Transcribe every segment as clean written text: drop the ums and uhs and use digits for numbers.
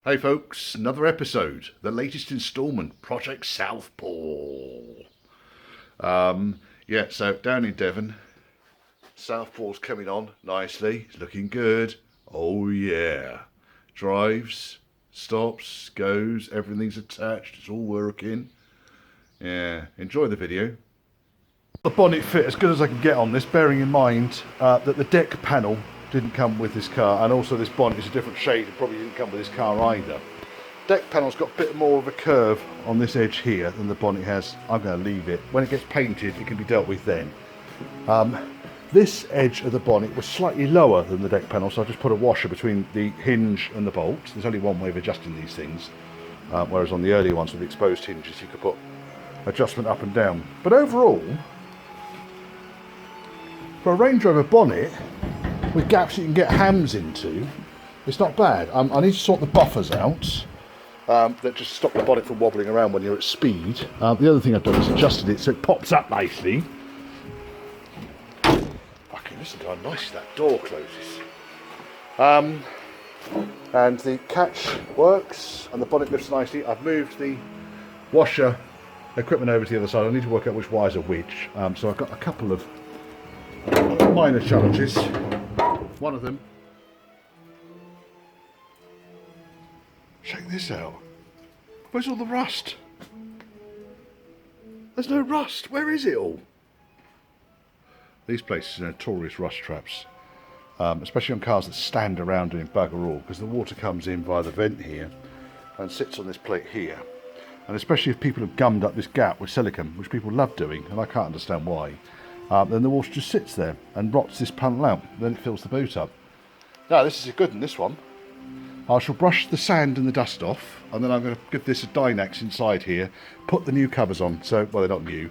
Hey folks, another episode, the latest instalment, Project Southpaw. So down in Devon, Southpaw's coming on nicely, it's looking good. Oh yeah, drives, stops, goes, everything's attached, it's all working. Yeah, enjoy the video. The bonnet fit as good as I can get on this, bearing in mind that the deck panel didn't come with this car, and also this bonnet is a different shade and probably didn't come with this car either. Deck panel's got a bit more of a curve on this edge here than the bonnet has. I'm going to leave it. When it gets painted, it can be dealt with then. This edge of the bonnet was slightly lower than the deck panel, so I just put a washer between the hinge and the bolt. There's only one way of adjusting these things, whereas on the earlier ones with the exposed hinges, you could put adjustment up and down. But overall, for a Range Rover bonnet, with gaps you can get hams into, it's not bad. I need to sort the buffers out that just stop the bonnet from wobbling around when you're at speed. The other thing I've done is adjusted it so it pops up nicely. Fucking listen to how nice that door closes. And the catch works and the bonnet lifts nicely. I've moved the washer equipment over to the other side. I need to work out which wires are which. So I've got a couple of minor challenges. One of them. Check this out. Where's all the rust? There's no rust. Where is it all? These places are notorious rust traps, especially on cars that stand around doing bugger all, because the water comes in via the vent here and sits on this plate here. And especially if people have gummed up this gap with silicone, which people love doing, and I can't understand why, then the water just sits there and rots this panel out. Then it fills the boot up. Now this is a good one, this one. I shall brush the sand and the dust off, and then I'm going to give this a Dynex inside here, put the new covers on, well they're not new,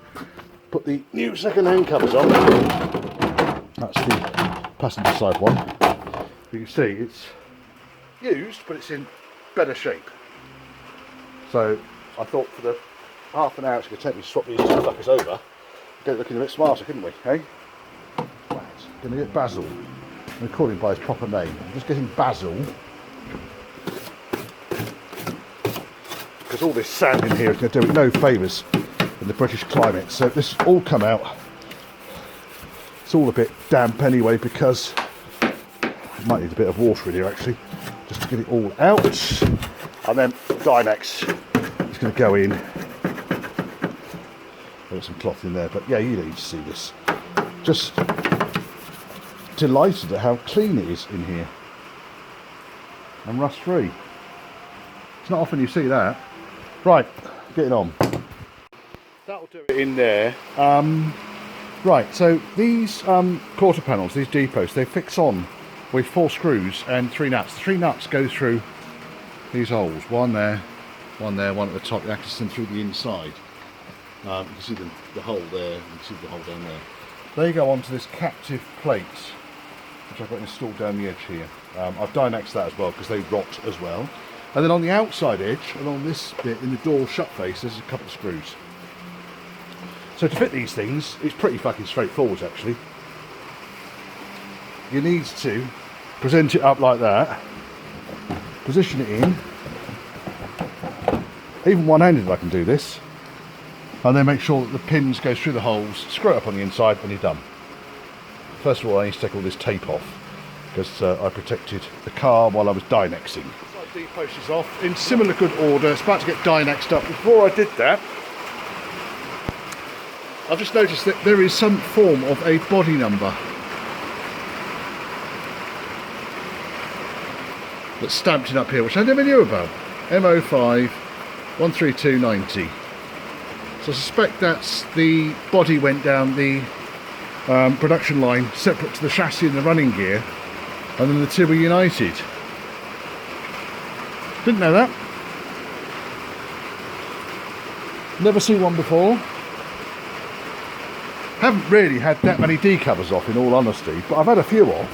put the new second-hand covers on. That's the passenger side one. You can see it's used, but it's in better shape. So I thought for the half an hour it's going to take me to swap these two fuckers over, get it looking a bit smarter, couldn't we, hey? Right, going to get Basil. I'm going to call him by his proper name. I'm just getting Basil, because all this sand in here is going to do it no favours in the British climate. So this all come out. It's all a bit damp anyway, because it might need a bit of water in here actually, just to get it all out. And then Dynex is going to go in. There's some cloth in there, but yeah, you need to see this. Just delighted at how clean it is in here and rust free. It's not often you see that. Right, getting on. That'll do it in there. Right, so these quarter panels, these D-posts, they fix on with 4 screws and 3 nuts. The 3 nuts go through these holes. One there, one at the top. You access them through the inside. You can see the hole there, you can see the hole down there. They go onto this captive plate, which I've got installed down the edge here. I've Dynexed that as well, because they rot as well. And then on the outside edge, along this bit in the door shut face, there's a couple of screws. So to fit these things, it's pretty fucking straightforward actually. You need to present it up like that, position it in, even one-handed I can do this, and then make sure that the pins go through the holes, screw it up on the inside, and you're done. First of all, I need to take all this tape off, because I protected the car while I was Dynexing. D-post is off in similar good order. It's about to get Dynexed up. Before I did that, I've just noticed that there is some form of a body number that's stamped in up here, which I never knew about. MO5 13290. So I suspect that's the body went down the production line separate to the chassis and the running gear, and then the two were united. Didn't know that. Never seen one before. Haven't really had that many D covers off in all honesty, but I've had a few off.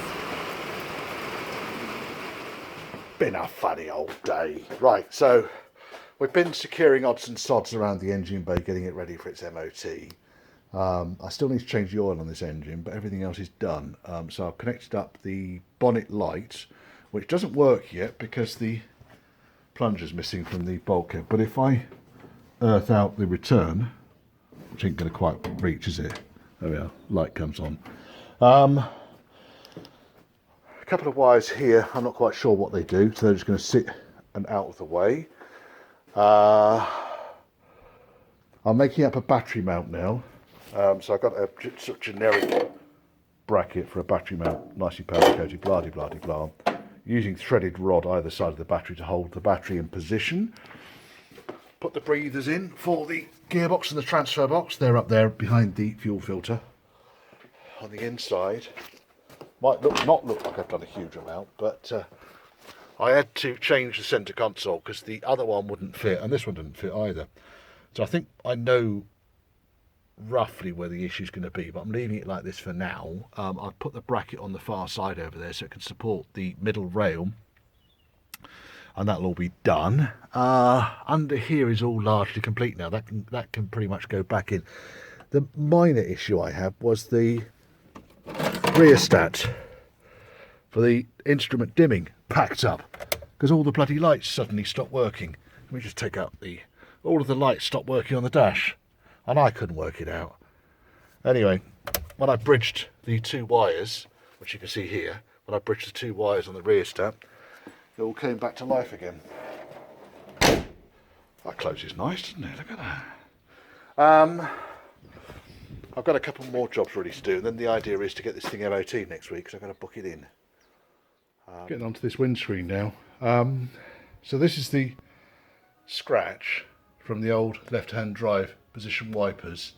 Been a funny old day. Right, so we've been securing odds and sods around the engine bay, getting it ready for its MOT. I still need to change the oil on this engine, but everything else is done. So I've connected up the bonnet light, which doesn't work yet because the plungers missing from the bulkhead. But if I earth out the return, which ain't going to quite reach, is it? There we are, light comes on. A couple of wires here, I'm not quite sure what they do, so they're just going to sit and out of the way. I'm making up a battery mount now, so I've got a sort of generic bracket for a battery mount, nicely powder coated, blah de blah de blah, using threaded rod either side of the battery to hold the battery in position. Put the breathers in for the gearbox and the transfer box. They're up there behind the fuel filter. On the inside, might not look like I've done a huge amount, but I had to change the centre console because the other one wouldn't fit, and this one didn't fit either. So I think I know roughly where the issue's going to be, but I'm leaving it like this for now. I've put the bracket on the far side over there so it can support the middle rail, and that'll all be done. Under here is all largely complete now. That can pretty much go back in. The minor issue I had was the rheostat for the instrument dimming packed up because all the bloody lights suddenly stopped working. Let me just take out all of the lights stopped working on the dash, and I couldn't work it out. Anyway, when I bridged the two wires, which you can see here, when I bridged the two wires on the rheostat, it all came back to life again. That closes nice, doesn't it? Look at that. I've got a couple more jobs ready to do, and then the idea is to get this thing MOT next week, because I've got to book it in. Getting onto this windscreen now. So this is the scratch from the old left-hand drive position wipers.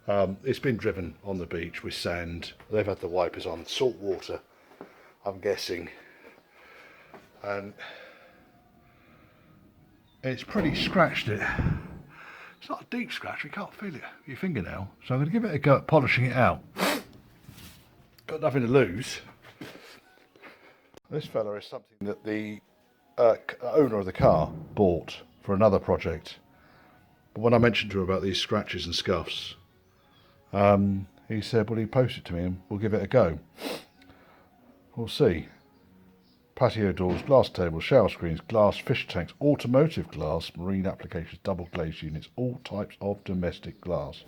It's been driven on the beach with sand. They've had the wipers on salt water, I'm guessing, and it's pretty scratched it. It's not a deep scratch, you can't feel it with your fingernail, so I'm going to give it a go at polishing it out. Got nothing to lose. This fella is something that the owner of the car bought for another project. But when I mentioned to him about these scratches and scuffs, he said, well, he'd post it to me and we'll give it a go. We'll see. Patio doors, glass tables, shower screens, glass fish tanks, automotive glass, marine applications, double glazed units, all types of domestic glass.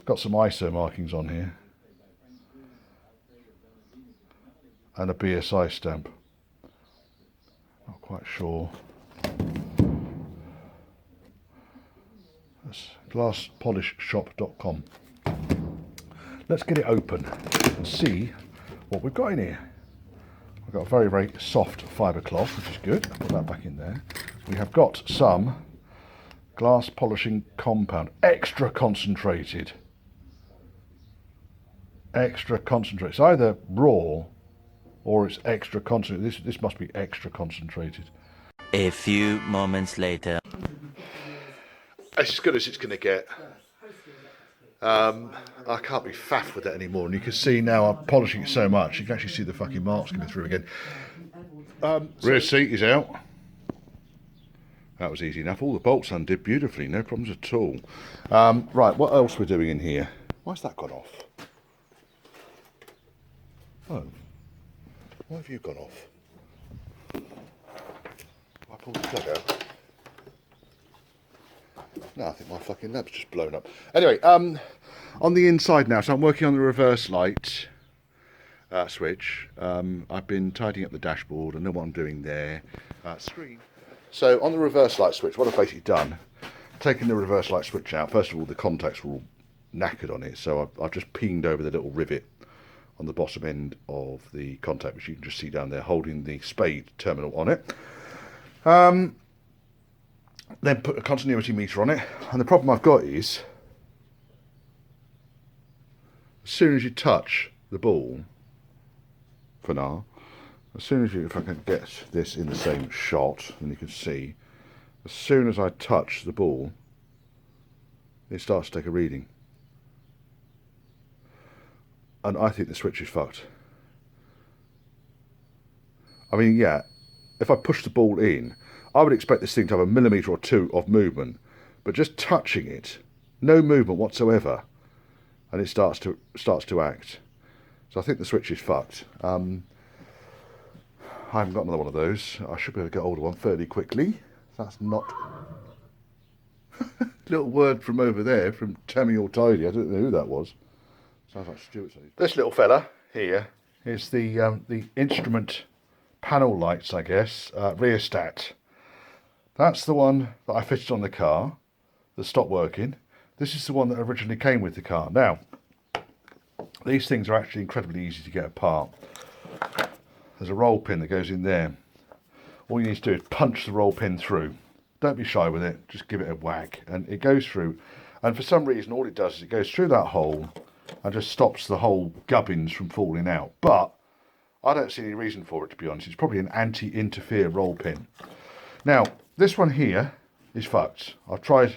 Got some ISO markings on here. And a BSI stamp. Not quite sure. That's glasspolishshop.com. Let's get it open and see what we've got in here. We've got a very, very soft fibre cloth, which is good. I'll put that back in there. We have got some glass polishing compound, extra concentrated. Extra concentrated. It's either raw or it's extra concentrated. This must be extra concentrated. A few moments later. It's as good as it's going to get. I can't be faffed with it anymore, and you can see now I'm polishing it so much you can actually see the fucking marks coming through again. Rear seat is out. That was easy enough. All the bolts undid beautifully, no problems at all. Right, what else we're doing in here? Why's that gone off? Oh, why have you gone off? I pulled the plug out. No, I think my fucking lamp's just blown up. Anyway, on the inside now, so I'm working on the reverse light switch. I've been tidying up the dashboard. I know what I'm doing there. Screen. So on the reverse light switch, what I've basically done, taking the reverse light switch out, first of all, the contacts were all knackered on it, so I've just pinged over the little rivet on the bottom end of the contact, which you can just see down there, holding the spade terminal on it. Then put a continuity meter on it, and the problem I've got is as soon as you touch the ball, for now, as soon as you, if I can get this in the same shot, and you can see, as soon as I touch the ball, it starts to take a reading. And I think the switch is fucked. I mean, yeah, if I push the ball in, I would expect this thing to have a millimetre or two of movement, but just touching it, no movement whatsoever, and it starts to act. So I think the switch is fucked. I haven't got another one of those. I should be able to get hold of one fairly quickly. That's not... Little word from over there, from Tammy or Tidy. I don't know who that was. Sounds like Stuart. This little fella here is the instrument panel lights, I guess, rheostat. That's the one that I fitted on the car that stopped working. This is the one that originally came with the car. Now, these things are actually incredibly easy to get apart. There's a roll pin that goes in there. All you need to do is punch the roll pin through. Don't be shy with it, just give it a whack and it goes through. And for some reason all it does is it goes through that hole and just stops the whole gubbins from falling out. But I don't see any reason for it, to be honest. It's probably an anti-interfere roll pin. Now, this one here is fucked. I've tried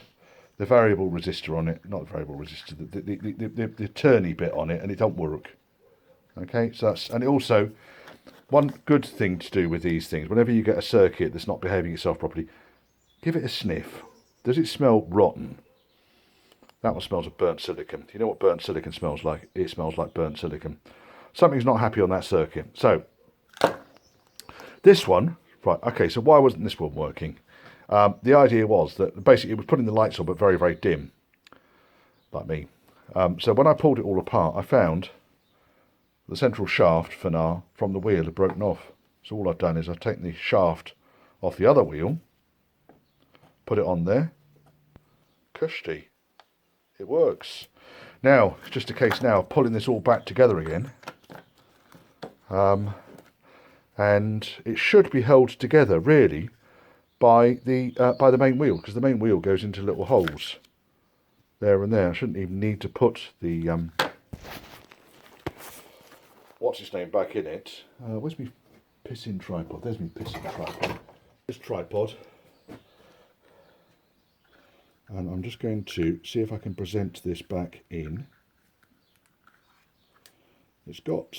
the variable resistor on it, not the variable resistor, the turny bit on it, and it don't work. Okay, so that's, and it also, one good thing to do with these things, whenever you get a circuit that's not behaving itself properly, give it a sniff. Does it smell rotten? That one smells of burnt silicon. You know what burnt silicon smells like? It smells like burnt silicon. Something's not happy on that circuit. So, this one, right, okay, so why wasn't this one working? The idea was that basically it was putting the lights on, but very, very dim, like me. So when I pulled it all apart, I found the central shaft for now from the wheel had broken off. So all I've done is I've taken the shaft off the other wheel, put it on there, cushy. It works. Now, it's just a case now of pulling this all back together again. And it should be held together, really, by the main wheel, because the main wheel goes into little holes there and there. I shouldn't even need to put the, what's his name back in it. Where's my pissing tripod? There's my pissing tripod. This tripod. And I'm just going to see if I can present this back in. It's got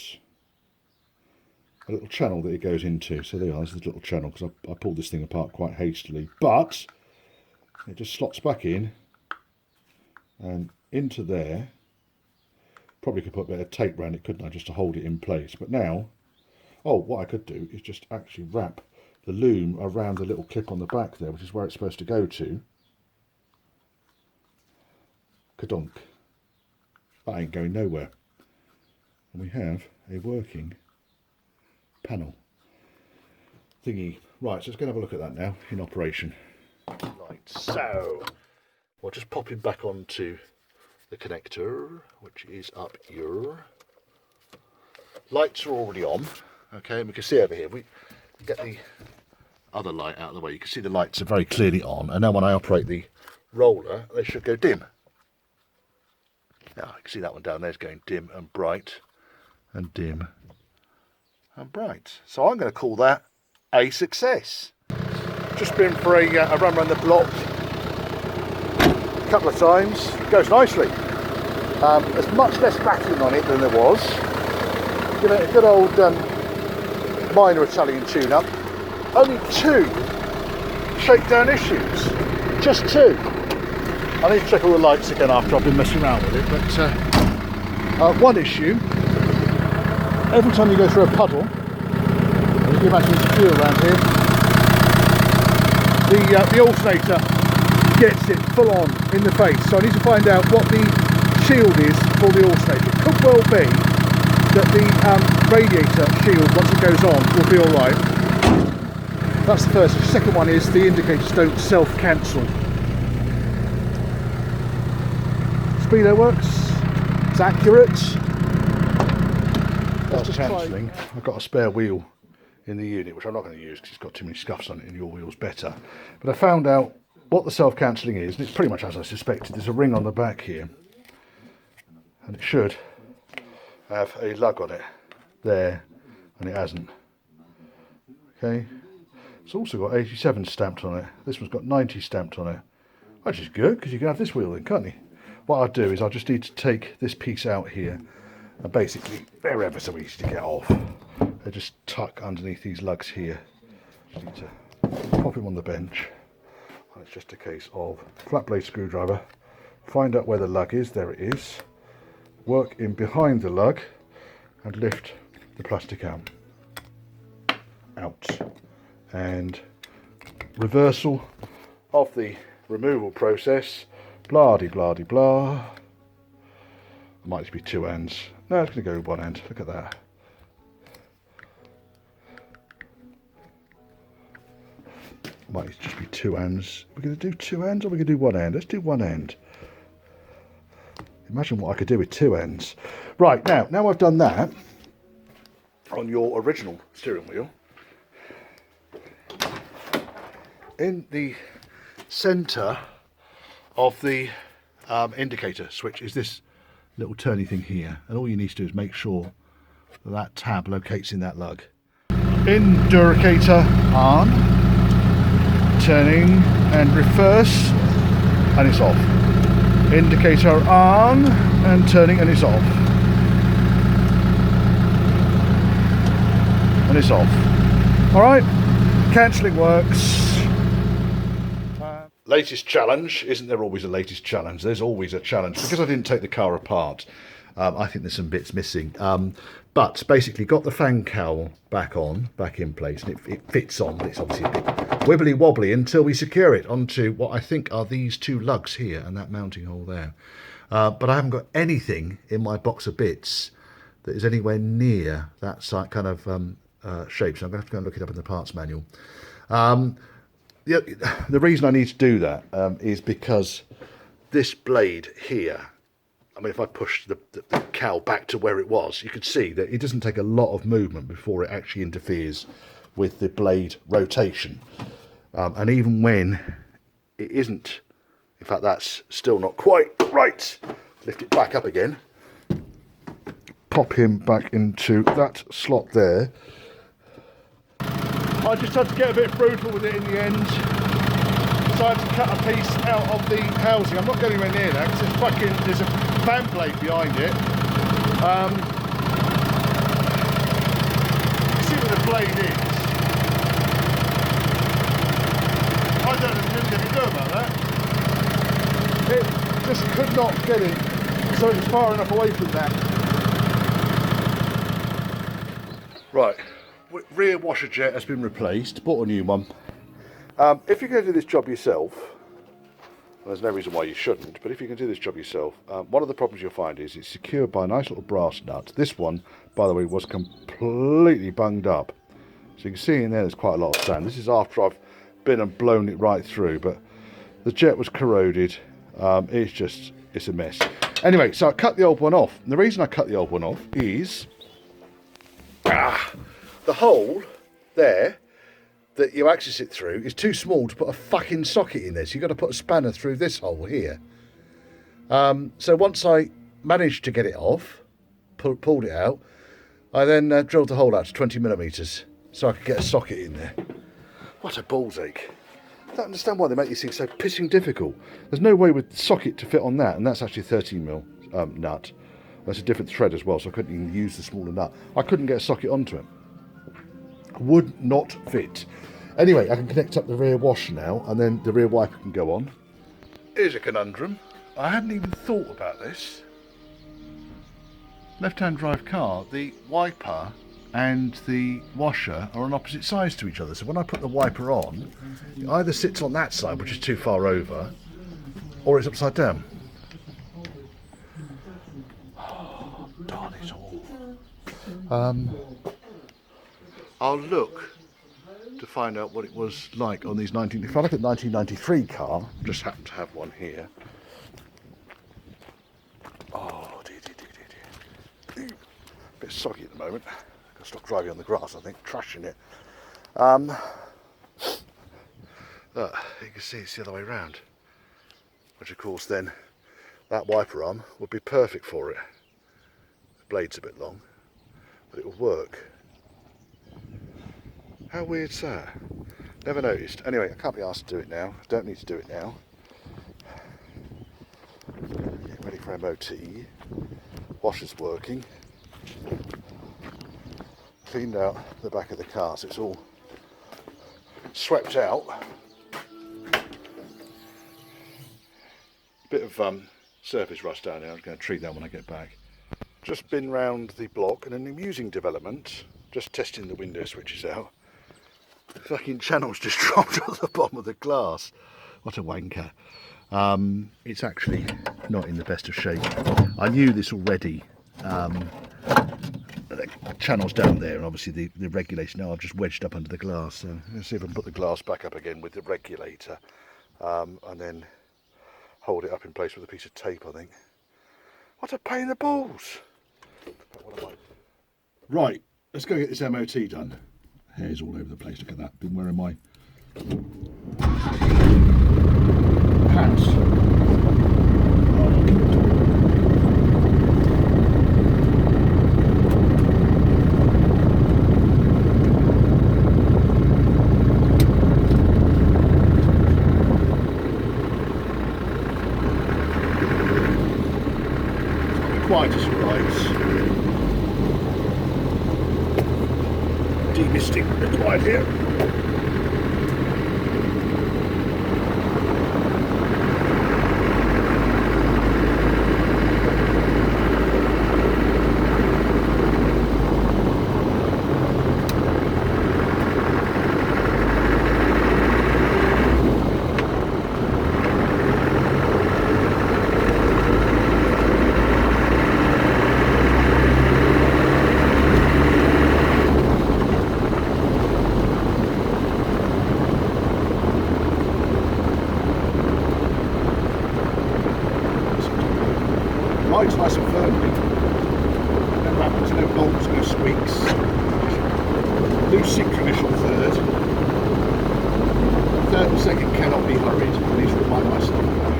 a little channel that it goes into. So there are, there's a little channel, because I pulled this thing apart quite hastily. But it just slots back in and into there. Probably could put a bit of tape around it, couldn't I, just to hold it in place. But now, oh, what I could do is just actually wrap the loom around the little clip on the back there, which is where it's supposed to go to. Kadonk. That ain't going nowhere. And we have a working panel thingy. Right, so let's go and have a look at that now in operation. Right, so we'll just pop him back onto the connector, which is up here. Lights are already on. Okay, and we can see over here, we get the other light out of the way. You can see the lights are very clearly on, and now when I operate the roller, they should go dim. Now, you can see that one down there is going dim and bright, and dim and bright. So I'm going to call that a success. Just been for a run around the block a couple of times. It goes nicely. There's much less vacuum on it than there was. Give it a good old minor Italian tune-up. Only 2 shakedown issues. Just 2. I need to check all the lights again after I've been messing around with it, but one issue, every time you go through a puddle, as you can imagine there's a few around here, the alternator gets it full on in the face. So I need to find out what the shield is for the alternator. It could well be that the radiator shield, once it goes on, will be alright. That's the first. The second one is the indicators don't self-cancel. Speedo works, it's accurate. Let's just cancelling. I've got a spare wheel in the unit, which I'm not going to use because it's got too many scuffs on it, and your wheel's better. But I found out what the self-cancelling is, and it's pretty much as I suspected. There's a ring on the back here, and it should have a lug on it there, and it hasn't. Okay, it's also got 87 stamped on it. This one's got 90 stamped on it, which is good because you can have this wheel then, can't you? What I'll do is I'll just need to take this piece out here, and basically they're ever so easy to get off. They just tuck underneath these lugs here. Just need to pop him on the bench. And it's just a case of flat blade screwdriver, find out where the lug is, there it is, work in behind the lug and lift the plastic out, and reversal of the removal process. Blah de blah de blah. Might just be two hands. No, it's going to go with one hand. Look at that. Might just be two hands. We're going to do two hands, or we're going to do one hand? Let's do one hand. Imagine what I could do with two hands. Right, now I've done that on your original steering wheel, in the centre of the indicator switch is this little turny thing here, and all you need to do is make sure that that tab locates in that lug. Indicator on, turning and reverse, and it's off. Indicator on and turning, and it's off. And it's off. Alright, cancelling works. Latest challenge. Isn't there always a latest challenge? There's always a challenge. Because I didn't take the car apart, I think there's some bits missing. But basically got the fan cowl back in place, and it fits on. It's obviously a bit wibbly wobbly until we secure it onto what I think are these two lugs here and that mounting hole there. But I haven't got anything in my box of bits that is anywhere near that kind of shape, so I'm going to have to go and look it up in the parts manual. The reason I need to do that is because this blade here, I mean, if I push the cowl back to where it was, you can see that it doesn't take a lot of movement before it actually interferes with the blade rotation. And even when it isn't, in fact, that's still not quite right, lift it back up again, pop him back into that slot there. I just had to get a bit brutal with it in the end, so I had to cut a piece out of the housing. I'm not going anywhere near that because there's a fan blade behind it. You see what the blade is? I don't know anything to do about that. It just could not get it, so it was far enough away from that. Right. Rear washer jet has been replaced, bought a new one. If you're going to do this job yourself, and there's no reason why you shouldn't, but if you can do this job yourself, one of the problems you'll find is it's secured by a nice little brass nut. This one, by the way, was completely bunged up. So you can see in there there's quite a lot of sand. This is after I've been and blown it right through, but the jet was corroded. It's a mess. Anyway, so I cut the old one off. And the reason I cut the old one off is the hole there that you access it through is too small to put a fucking socket in there. So you've got to put a spanner through this hole here. So once I managed to get it off, pulled it out, I then drilled the hole out to 20 millimetres so I could get a socket in there. What a balls ache. I don't understand why they make these things so pissing difficult. There's no way with the socket to fit on that, and that's actually a 13mm nut. That's a different thread as well, so I couldn't even use the smaller nut. I couldn't get a socket onto it. Would not fit. Anyway, I can connect up the rear washer now, and then the rear wiper can go on. Here's a conundrum. I hadn't even thought about this. Left-hand drive car, the wiper and the washer are on opposite sides to each other. So when I put the wiper on, it either sits on that side, which is too far over, or it's upside down. Oh, darn it all. I'll look to find out what it was like on these if I look at 1993 car, just happen to have one here. Oh, dear. Bit soggy at the moment. Got to stop driving on the grass, I think, trashing it. Look, you can see it's the other way around. Which of course then, that wiper arm would be perfect for it. The blade's a bit long, but it will work. How weird's that? Never noticed. Anyway, I can't be asked to do it now. I don't need to do it now. Get ready for MOT. Washer's working. Cleaned out the back of the car so it's all swept out. Bit of surface rust down there. I'm going to treat that when I get back. Just been round the block and an amusing development. Just testing the window switches out. fucking channel's just dropped at the bottom of the glass. What a wanker. It's actually not in the best of shape. I knew this already. The channel's down there, and obviously the regulator now I've just wedged up under the glass. So let's see if I can put the glass back up again with the regulator, and then hold it up in place with a piece of tape, I think. What a pain in the balls. Right, let's go get this MOT done. Hair's all over the place, look at that. Been wearing my pants. Quietest rides. Demisting required here. Rides nice and firmly. No rattles, no bolts, no squeaks. Loose synchronous on third. Third and second cannot be hurried. I need to remind myself of that.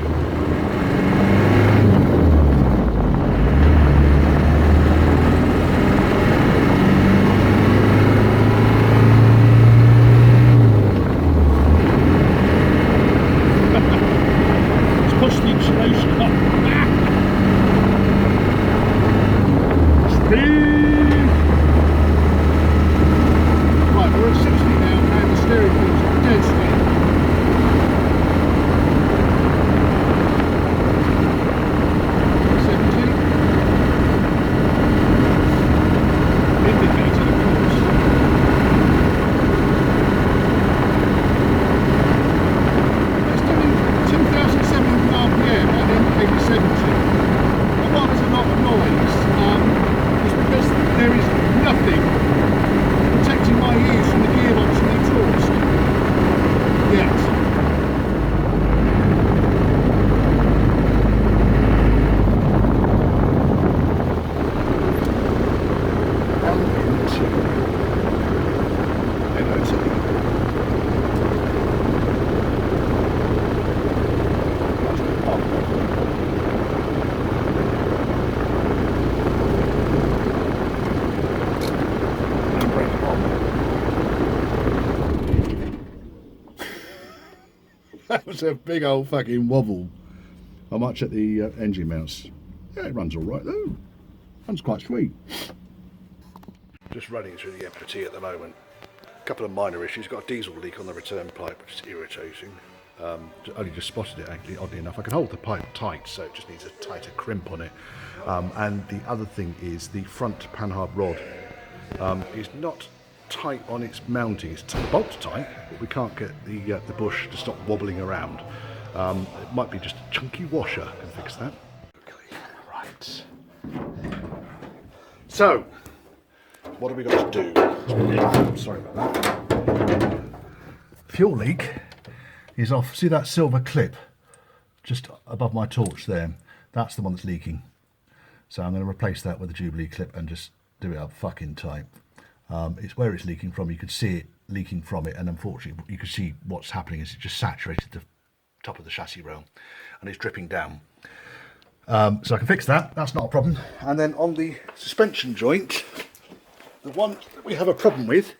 Push the insulation up. Right, we're at 60 now and the steering wheel's dead straight. 70. Indicator, of course. It's doing 2,700 RPM and the indicator 70. And while there's a lot of noise, it's because there is nothing protecting my ears from the gearbox and the exhaust yet. That was a big old fucking wobble. I might check the engine mounts. Yeah, it runs all right though. Runs quite sweet. Just running through the MOT at the moment. A couple of minor issues. Got a diesel leak on the return pipe, which is irritating. Only just spotted it actually, oddly enough. I can hold the pipe tight, so it just needs a tighter crimp on it. And the other thing is the front Panhard rod is not tight on its mounting. It's bolt tight, but we can't get the bush to stop wobbling around. It might be just a chunky washer can fix that. Okay, right. So, what have we got to do? Sorry about that. Fuel leak is off. See that silver clip just above my torch there? That's the one that's leaking. So I'm going to replace that with a Jubilee clip and just do it up fucking tight. It's where it's leaking from. You could see it leaking from it, and unfortunately you can see what's happening is it just saturated the top of the chassis rail and it's dripping down. So I can fix that, that's not a problem. And then on the suspension joint, the one that we have a problem with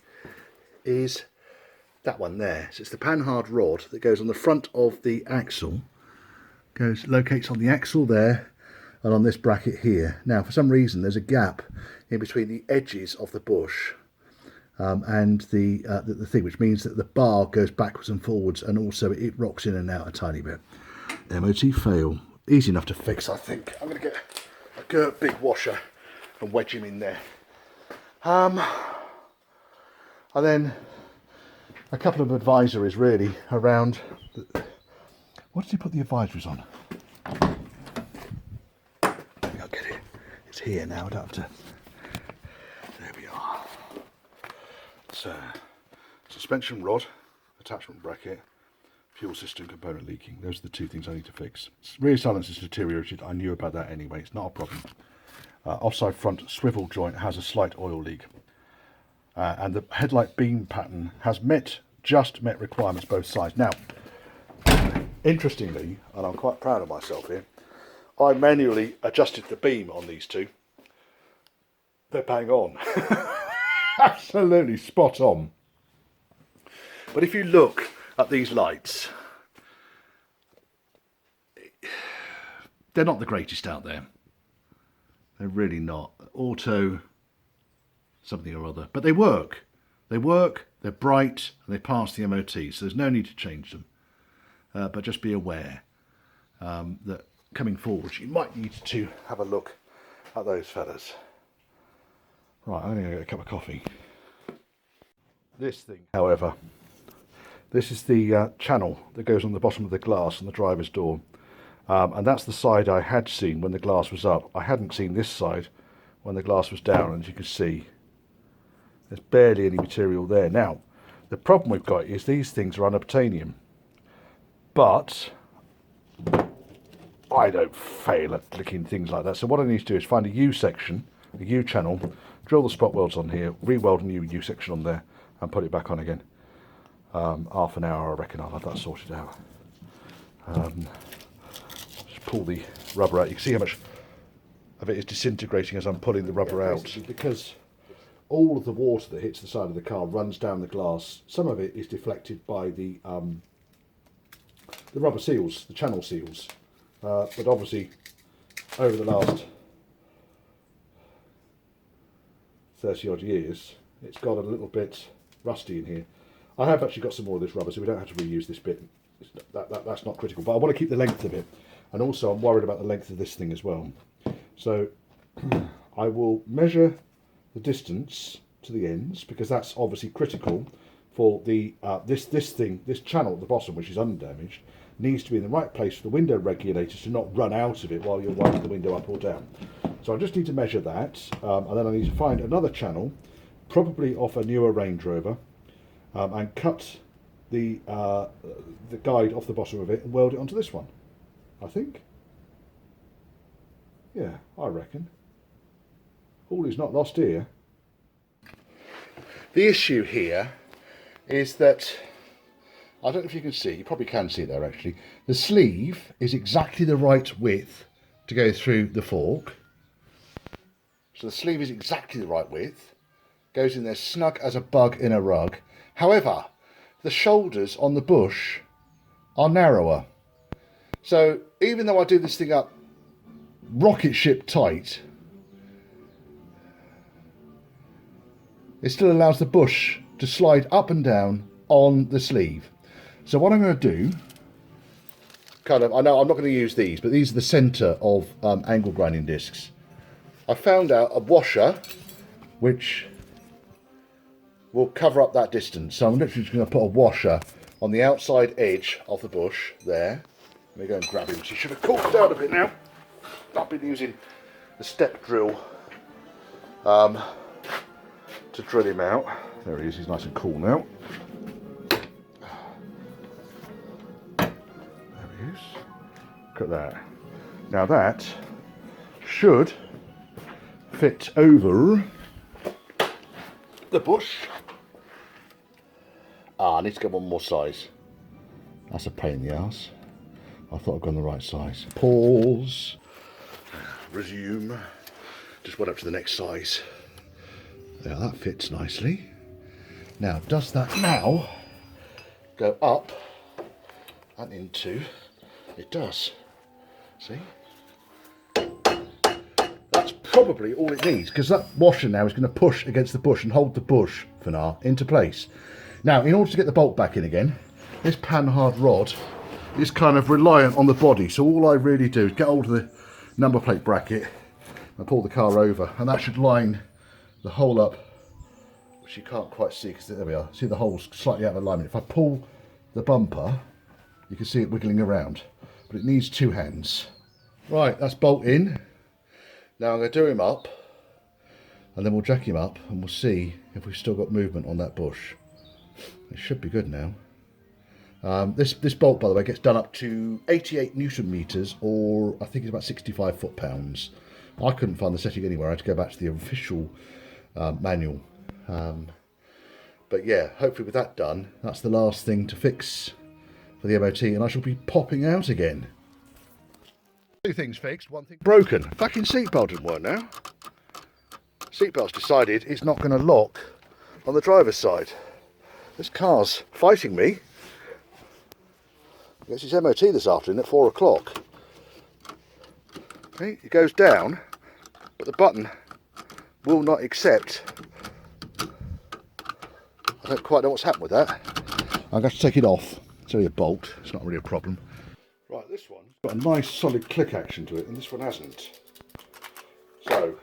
is that one there. So it's the Panhard rod that goes on the front of the axle, locates on the axle there and on this bracket here. Now for some reason there's a gap in between the edges of the bush and the thing, which means that the bar goes backwards and forwards, and also it rocks in and out a tiny bit. MOT fail. Easy enough to fix, I think. I'm going to get a big washer and wedge him in there. And then a couple of advisories really around. What did he put the advisories on? I'll get it. It's here now. I don't have to. There we are. So, suspension rod, attachment bracket, fuel system component leaking. Those are the two things I need to fix. Rear silencer's deteriorated. I knew about that anyway. It's not a problem. Offside front swivel joint has a slight oil leak. And the headlight beam pattern has just met requirements both sides. Now, interestingly, and I'm quite proud of myself here, I manually adjusted the beam on these two. They're bang on. Absolutely spot on. But if you look at these lights, they're not the greatest out there. They're really not. Auto something or other. But they work. They work, they're bright, and they pass the MOT, so there's no need to change them. But just be aware that coming forward, you might need to have a look at those fellas. Right, I'm going to go get a cup of coffee. This thing, however, this is the channel that goes on the bottom of the glass on the driver's door. And that's the side I had seen when the glass was up. I hadn't seen this side when the glass was down, and as you can see, there's barely any material there. Now, the problem we've got is these things are unobtainium. But I don't fail at licking things like that. So what I need to do is find a U section, a U channel, drill the spot welds on here, re-weld a new U section on there, and put it back on again. Half an hour, I reckon I'll have that sorted out. Just pull the rubber out. You can see how much of it is disintegrating as I'm pulling the rubber out. Because all of the water that hits the side of the car runs down the glass. Some of it is deflected by the rubber seals, the channel seals. But obviously, over the last 30 odd years, it's got a little bit rusty in here. I have actually got some more of this rubber, so we don't have to reuse this bit. That's not critical, but I want to keep the length of it. And also, I'm worried about the length of this thing as well. So, I will measure the distance to the ends, because that's obviously critical for the this channel at the bottom, which is undamaged, needs to be in the right place for the window regulators to not run out of it while you're winding the window up or down. So I just need to measure that, and then I need to find another channel, probably off a newer Range Rover, and cut the guide off the bottom of it and weld it onto this one, I think. Yeah, I reckon. All is not lost here. The issue here is that, I don't know if you can see, you probably can see it there actually, the sleeve is exactly the right width to go through the fork. So the sleeve is exactly the right width, goes in there snug as a bug in a rug. However, the shoulders on the bush are narrower. So even though I do this thing up rocket ship tight, it still allows the bush to slide up and down on the sleeve. So what I'm going to do, I know I'm not going to use these, but these are the centre of angle grinding discs. I found out a washer which will cover up that distance. So I'm literally just going to put a washer on the outside edge of the bush there. Let me go and grab him. She should have cooled down a bit now. I've been using the step drill to drill him out. There he is, he's nice and cool now. There he is. Look at that. Now that should fit over the bush. I need to get one more size. That's a pain in the ass. I thought I'd gone the right size. Pause. Resume. Just went up to the next size. There, that fits nicely. Now, does that now go up and into? It does. See? That's probably all it needs, because that washer now is going to push against the bush and hold the bush for now into place. Now, in order to get the bolt back in again, this Panhard rod is kind of reliant on the body. So all I really do is get hold of the number plate bracket and pull the car over, and that should line the hole up, which which you can't quite see because there we are. See the holes slightly out of alignment. If I pull the bumper, you can see it wiggling around, but it needs 2 hands. Right, that's bolt in. Now I'm going to do him up, and then we'll jack him up, and we'll see if we've still got movement on that bush. It should be good now. This bolt, by the way, gets done up to 88 Newton meters, or I think it's about 65 foot-pounds. I couldn't find the setting anywhere. I had to go back to the official manual. But yeah, hopefully with that done, that's the last thing to fix for the MOT, and I shall be popping out again. 2 things fixed, 1 thing broken. Fucking seatbelt didn't work now. Seatbelt's decided it's not going to lock on the driver's side. This car's fighting me. It's his MOT this afternoon at 4 o'clock. Okay, it goes down, but the button will not accept. I don't quite know what's happened with that. I'm going to take it off. It's only a bolt, it's not really a problem. Right, this one's got a nice solid click action to it, and this one hasn't. So,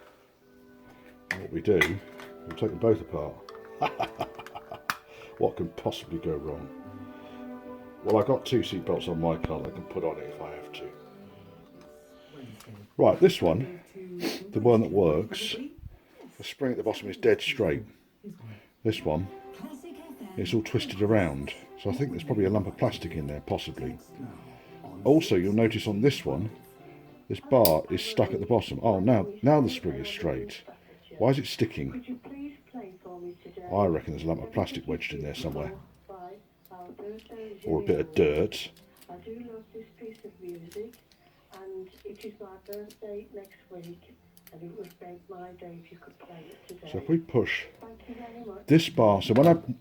what we do, we'll take them both apart. What can possibly go wrong? Well, I've got 2 seat belts on my car that I can put on it if I have to. Right, this one, the one that works, the spring at the bottom is dead straight. This one, it's all twisted around. So I think there's probably a lump of plastic in there, possibly. Also, you'll notice on this one, this bar is stuck at the bottom. Oh, now the spring is straight. Why is it sticking? I reckon there's a lump of plastic wedged in there somewhere. Or a bit of dirt. I do love this piece of music, and it is my birthday next week, and it would make my day if you could play it today. So if we push Thank you very much. this bar, so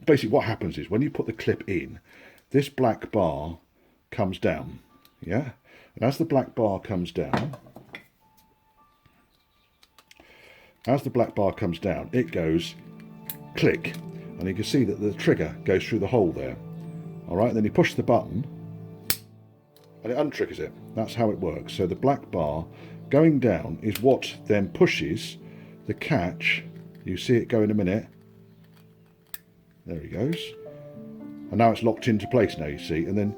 basically what happens is when you put the clip in, this black bar comes down, yeah? And as the black bar comes down, it goes click, and you can see that the trigger goes through the hole there. Alright, then you push the button and it untriggers it. That's how it works. So the black bar going down is what then pushes the catch. You see it go in a minute. There he goes. And now it's locked into place now, you see. And then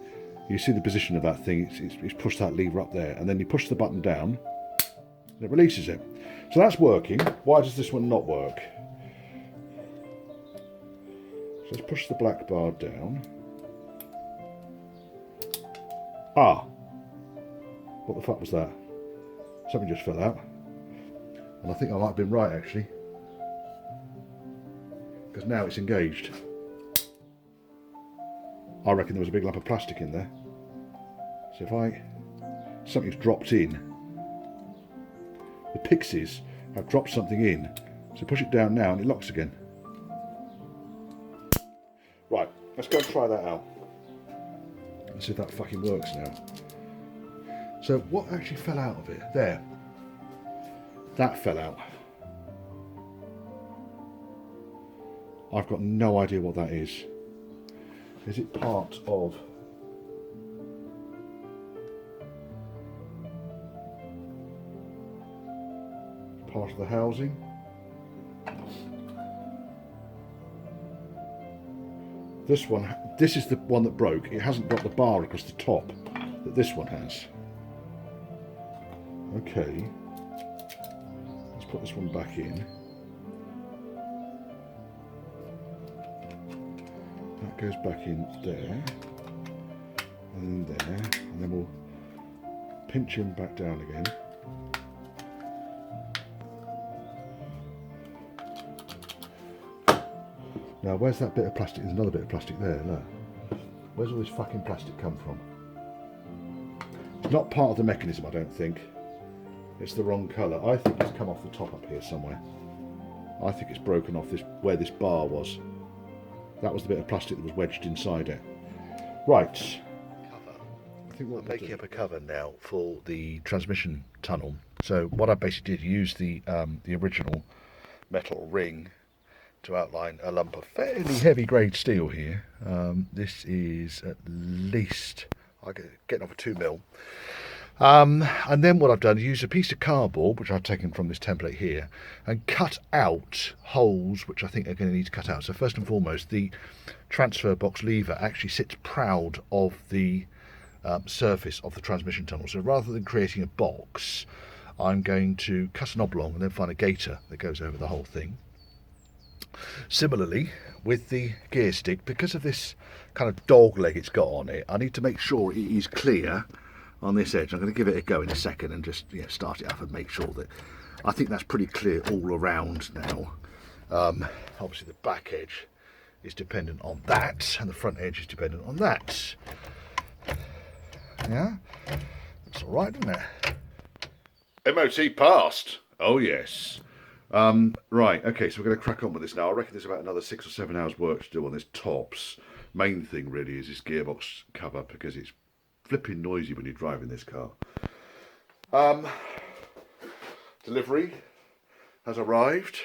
you see the position of that thing. It's pushed that lever up there. And then you push the button down and it releases it. So that's working. Why does this one not work? So let's push the black bar down. Ah, what the fuck was that? Something just fell out. And I think I might have been right actually. Because now it's engaged. I reckon there was a big lump of plastic in there. So if something's dropped in. The pixies have dropped something in. So push it down now and it locks again. Right, let's go and try that out. Let's see if that fucking works now. So what actually fell out of it? There. That fell out. I've got no idea what that is. Is it part of... part of the housing? This is the one that broke. It hasn't got the bar across the top that this one has. Okay. Let's put this one back in. That goes back in there. And there. And then we'll pinch him back down again. Now, where's that bit of plastic? There's another bit of plastic there, look. Where's all this fucking plastic come from? It's not part of the mechanism, I don't think. It's the wrong colour. I think it's come off the top up here somewhere. I think it's broken off this where this bar was. That was the bit of plastic that was wedged inside it. Right. I think we're making up a cover now for the transmission tunnel. So what I basically did, use the original metal ring to outline a lump of fairly heavy grade steel here. This is at least, I get off a 2mm. And then what I've done is use a piece of cardboard, which I've taken from this template here, and cut out holes which I think are going to need to cut out. So first and foremost, the transfer box lever actually sits proud of the surface of the transmission tunnel. So rather than creating a box, I'm going to cut an oblong and then find a gaiter that goes over the whole thing. Similarly, with the gear stick, because of this kind of dog leg it's got on it, I need to make sure it is clear on this edge. I'm going to give it a go in a second and just start it up and make sure that I think that's pretty clear all around now. Obviously the back edge is dependent on that and the front edge is dependent on that. Yeah, that's all right, isn't it? MOT passed. Oh yes. Right, okay, so we're going to crack on with this now. I reckon there's about another 6 or 7 hours work to do on this tops. Main thing really is this gearbox cover, because it's flipping noisy when you're driving this car. Delivery has arrived,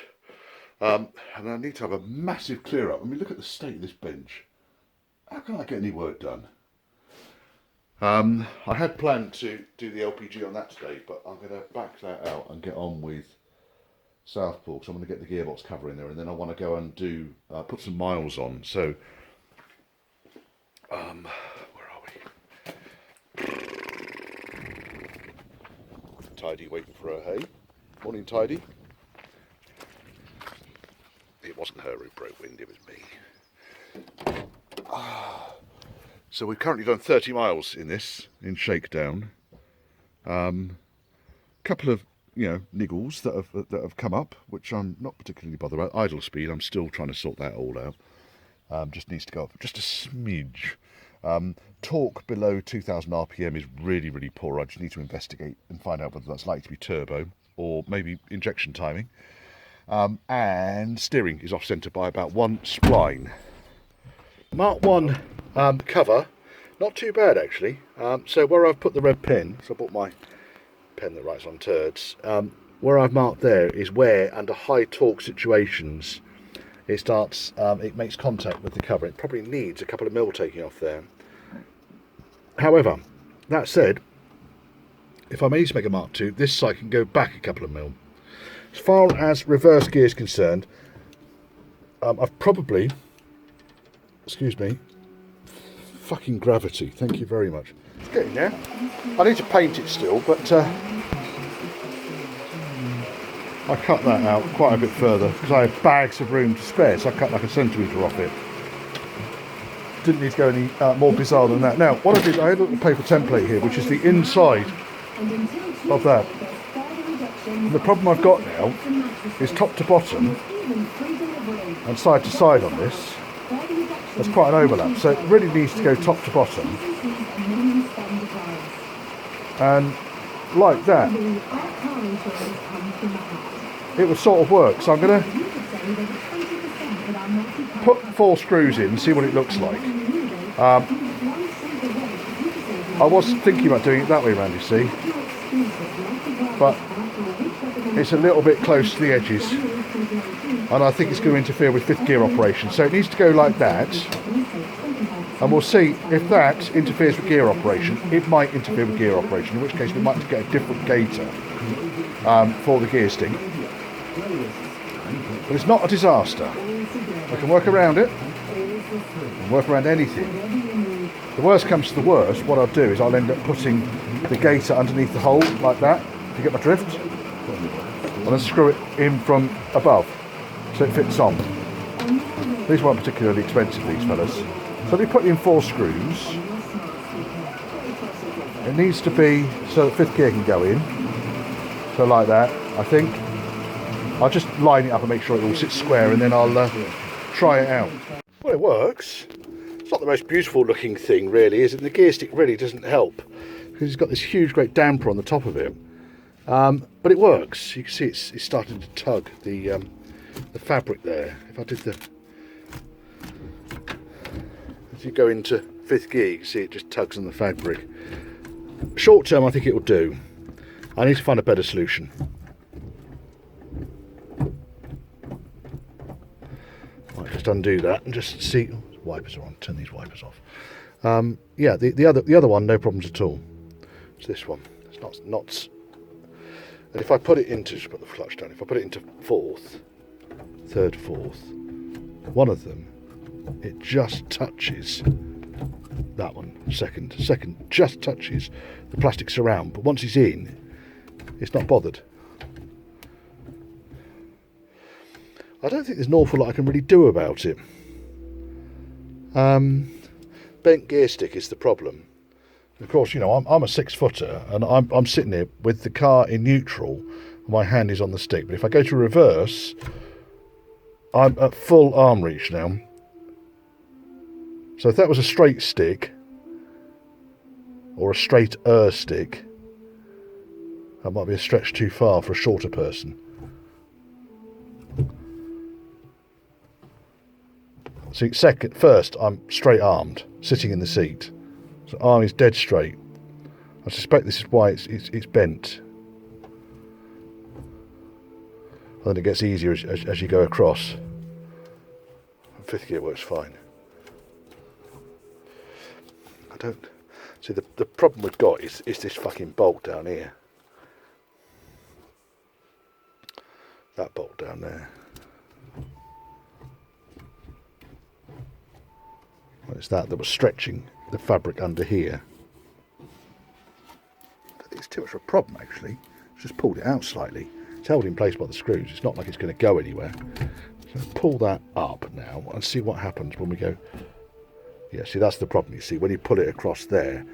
and I need to have a massive clear up. I mean, look at the state of this bench. How can I get any work done? I had planned to do the LPG on that today, but I'm going to back that out and get on with Southpaw, so I'm going to get the gearbox cover in there, and then I want to go and do put some miles on. So where are we? Tidy waiting for her, hey? Morning, Tidy. It wasn't her who broke wind, it was me. So we've currently done 30 miles in this, in shakedown. Couple of niggles that have come up, which I'm not particularly bothered about. Idle speed, I'm still trying to sort that all out. Just needs to go up just a smidge. Torque below 2000 RPM is really, really poor. I just need to investigate and find out whether that's likely to be turbo or maybe injection timing. And steering is off centre by about 1 spline. Mark 1 cover, not too bad actually. So where I've put the red pen, so I bought my pen that writes on turds, where I've marked there is where under high torque situations it starts, it makes contact with the cover. It probably needs a couple of mil taking off there. However, that said, if I may to make a Mark 2, this side can go back a couple of mil. As far as reverse gear is concerned, I've probably, excuse me, fucking gravity, thank you very much. It's getting there. I need to paint it still, but I cut that out quite a bit further because I had bags of room to spare, so I cut like a centimetre off it. Didn't need to go any more bizarre than that. Now, what I did, I had a little paper template here, which is the inside of that. And the problem I've got now is top to bottom and side to side on this. There's quite an overlap, so it really needs to go top to bottom. And like that, it would sort of work. So I'm going to put 4 screws in and see what it looks like. I was thinking about doing it that way around, you see, but it's a little bit close to the edges and I think it's going to interfere with 5th gear operation, so it needs to go like that, and we'll see if that interferes with gear operation. It might interfere with gear operation, in which case we might have to get a different gaiter for the gear stick, but it's not a disaster. We can work around it and work around anything. The worst comes to the worst, what I'll do is I'll end up putting the gaiter underneath the hole like that, if you get my drift, and then screw it in from above so it fits on. These weren't particularly expensive, these fellas. So we put in 4 screws. It needs to be so that 5th gear can go in, so like that. I think I'll just line it up and make sure it all sits square, and then I'll try it out. Well, it works. It's not the most beautiful looking thing really, is it? The gear stick really doesn't help because it's got this huge great damper on the top of it, but it works. You can see it's starting to tug the fabric there. If I did as you go into 5th gear, you can see it just tugs on the fabric. Short term I think it will do. I need to find a better solution. Might just undo that and just see. Wipers are on. Turn these wipers off. Yeah, the other one, no problems at all. It's this one. not. And if I put it into, just put the clutch down. If I put it into fourth, third, fourth, one of them, it just touches that one. Second just touches the plastic surround. But once it's in, it's not bothered. I don't think there's an awful lot I can really do about it. Bent gear stick is the problem. Of course, you know, I'm a 6-footer and I'm sitting here with the car in neutral. My hand is on the stick. But if I go to reverse, I'm at full arm reach now. So if that was a straight stick, or a straight-er stick, that might be a stretch too far for a shorter person. See, first, I'm straight-armed, sitting in the seat. So arm is dead straight. I suspect this is why it's bent. And then it gets easier as you go across. Fifth gear works fine. I don't... See, the problem we've got is this fucking bolt down here. That bolt down there. Well, it's that was stretching the fabric under here. I don't think it's too much of a problem, actually. It's just pulled it out slightly. It's held in place by the screws. It's not like it's going to go anywhere. So pull that up now and see what happens when we go... Yeah, see, that's the problem. You see, when you pull it across there,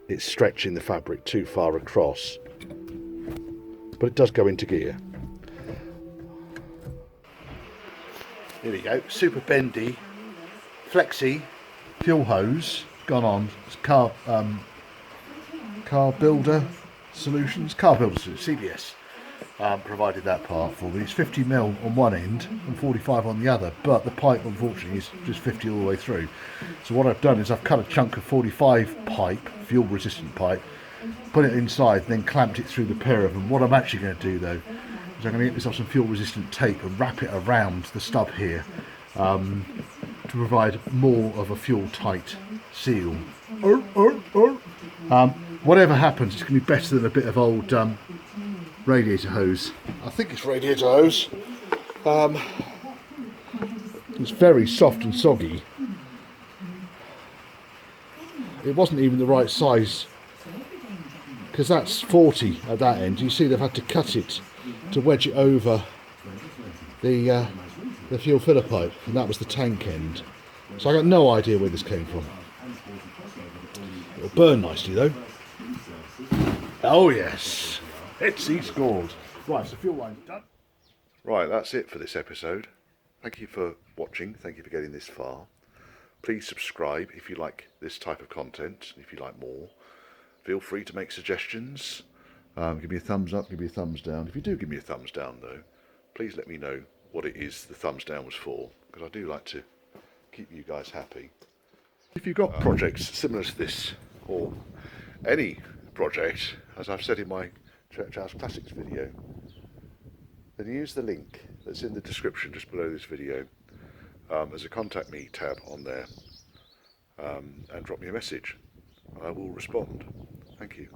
it's stretching the fabric too far across. But it does go into gear. Here we go. Super bendy, flexi, fuel hose gone on. It's car builder solutions, CBS. Provided that part for me. It's 50mm on one end and 45 on the other, but the pipe unfortunately is just 50 all the way through. So what I've done is I've cut a chunk of 45 pipe, fuel resistant pipe, put it inside, then clamped it through the pair of them. What I'm actually going to do though is I'm going to get myself some fuel resistant tape and wrap it around the stub here to provide more of a fuel tight seal. Whatever happens, it's going to be better than a bit of old radiator hose. I think it's radiator hose. It's very soft and soggy. It wasn't even the right size because that's 40 at that end. You see they've had to cut it to wedge it over the fuel filler pipe, and that was the tank end. So I got no idea where this came from. It'll burn nicely though. Oh yes. He scored. Right, so fuel line's done. Right, that's it for this episode. Thank you for watching. Thank you for getting this far. Please subscribe if you like this type of content. If you like more, feel free to make suggestions. Give me a thumbs up, give me a thumbs down. If you do give me a thumbs down though, please let me know what it is the thumbs down was for, because I do like to keep you guys happy. If you've got projects similar to this, or any project, as I've said in my Church House Classics video, then use the link that's in the description just below this video. There's a contact me tab on there, and drop me a message. I will respond. Thank you.